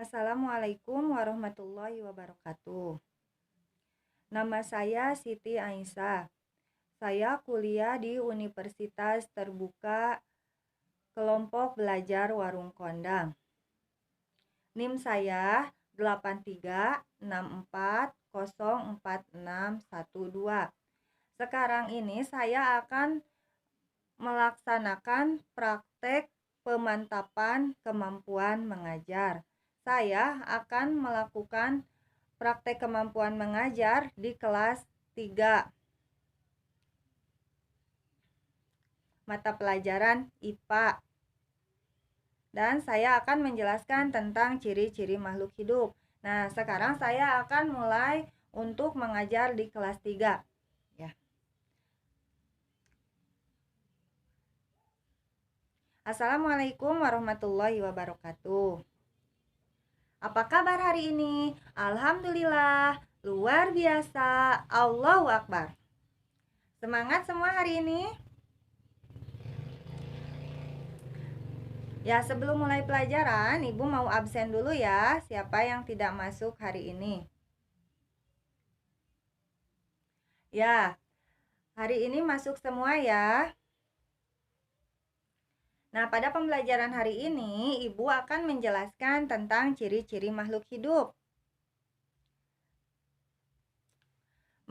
Assalamualaikum warahmatullahi wabarakatuh. Nama saya Siti Aisyah. Saya kuliah di Universitas Terbuka Kelompok Belajar Warung Kondang. NIM saya 8364046612. Sekarang ini saya akan melaksanakan praktek pemantapan kemampuan mengajar. Saya akan melakukan praktek kemampuan mengajar di kelas 3 mata pelajaran IPA. Dan saya akan menjelaskan tentang ciri-ciri makhluk hidup. Nah, sekarang saya akan mulai untuk mengajar di kelas 3. Ya. Assalamualaikum warahmatullahi wabarakatuh. Apa kabar hari ini? Alhamdulillah, luar biasa, Allahu Akbar. Semangat semua hari ini? Ya, sebelum mulai pelajaran, Ibu mau absen dulu ya. Siapa yang tidak masuk hari ini? Ya, hari ini masuk semua ya. Nah, pada pembelajaran hari ini, Ibu akan menjelaskan tentang ciri-ciri makhluk hidup.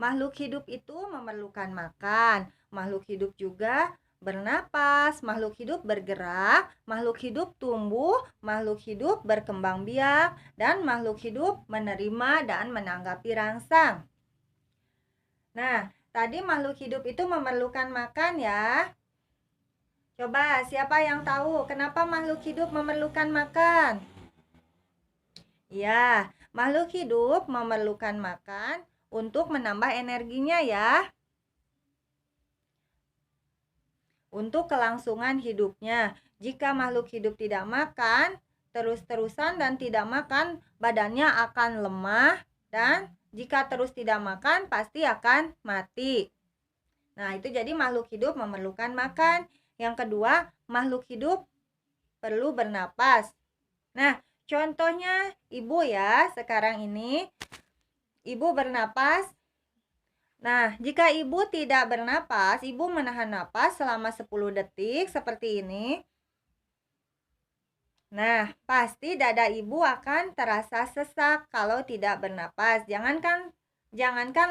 Makhluk hidup itu memerlukan makan. Makhluk hidup juga bernapas, makhluk hidup bergerak, makhluk hidup tumbuh, makhluk hidup berkembang biak, dan makhluk hidup menerima dan menanggapi rangsang. Nah, tadi makhluk hidup itu memerlukan makan ya. Coba, siapa yang tahu kenapa makhluk hidup memerlukan makan? Ya, makhluk hidup memerlukan makan untuk menambah energinya ya. Untuk kelangsungan hidupnya. Jika makhluk hidup tidak makan, terus-terusan dan tidak makan, badannya akan lemah, dan jika terus tidak makan, pasti akan mati. Nah, itu jadi makhluk hidup memerlukan makan. Yang kedua, makhluk hidup perlu bernapas. Nah, contohnya Ibu ya, sekarang ini Ibu bernapas. Nah, jika Ibu tidak bernapas, Ibu menahan napas selama 10 detik seperti ini. Nah, pasti dada Ibu akan terasa sesak kalau tidak bernapas. Jangankan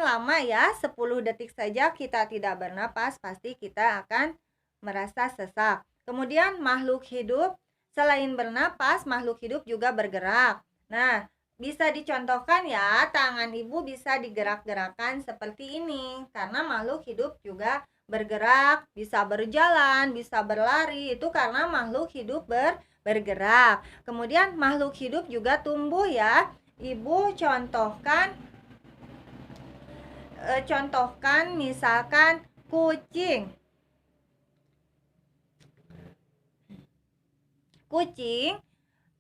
lama ya, 10 detik saja kita tidak bernapas, pasti kita akan merasa sesak. Kemudian makhluk hidup selain bernapas, makhluk hidup juga bergerak. Nah, bisa dicontohkan ya, tangan Ibu bisa digerak-gerakan seperti ini. Karena makhluk hidup juga bergerak, bisa berjalan, bisa berlari. Itu karena makhluk hidup bergerak. Kemudian makhluk hidup juga tumbuh ya. Ibu contohkan misalkan kucing. Kucing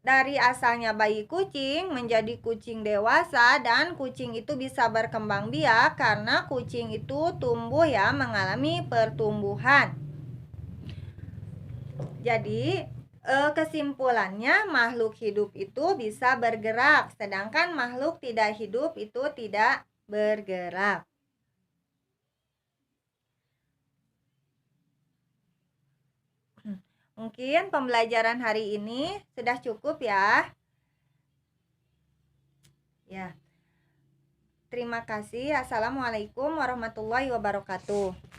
dari asalnya bayi kucing menjadi kucing dewasa, dan kucing itu bisa berkembang biak karena kucing itu tumbuh ya, mengalami pertumbuhan. Jadi kesimpulannya makhluk hidup itu bisa bergerak, sedangkan makhluk tidak hidup itu tidak bergerak. Mungkin pembelajaran hari ini sudah cukup ya. Ya. Terima kasih. Assalamualaikum warahmatullahi wabarakatuh.